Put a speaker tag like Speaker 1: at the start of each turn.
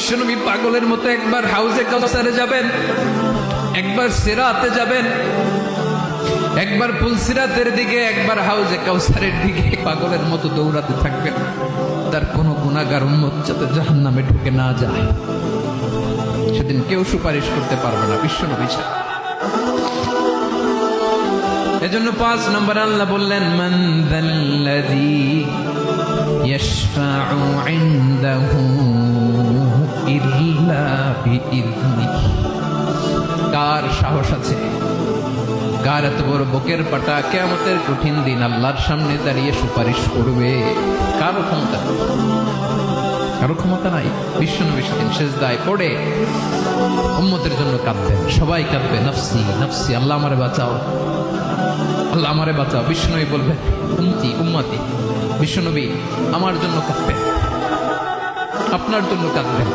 Speaker 1: বিশ্বনবী পাগলের মতো একবার হাউজে কাউসারে যাবেন, একবার সিরাতে যাবেন, একবার পুলসিরাতের দিকে, একবার হাউজে কাউসারের দিকে পাগলের মতো দৌড়াতে থাকবেন। তার কোনো গুনাহগার উম্মত যাতে জাহান্নামে ঢুকে না যায়, সেদিন কেউ সুপারিশ করতে পারবে না বিশ্বনবী ছাড়া। এজন্য 5 নম্বর আল্লাহ বললেন, মান যাল্লাযী ইয়াশফাউ ইনদাহু ইল্লা বিইযনিহি। কার সাহস আছে, কার এত বড় বুকের পাটা কিয়ামতের কঠিন দিন আল্লাহর সামনে দাঁড়িয়ে সুপারিশ করবে? কারো ক্ষমতা, কারো ক্ষমতা নাই। বিশ্বনবী সেদিন সেজদায় পড়ে উম্মতের জন্য কাঁদবেন, সবাই কাঁদবে, নফসি নফসি, আল্লাহ আমারে বাঁচাও, আল্লাহ আমারে বাঁচাও। বিশ্বনবী বলবেন, উম্মতি উম্মতি। বিশ্বনবী আমার জন্য কাঁদবেন, আপনার জন্য কাঁদবেন।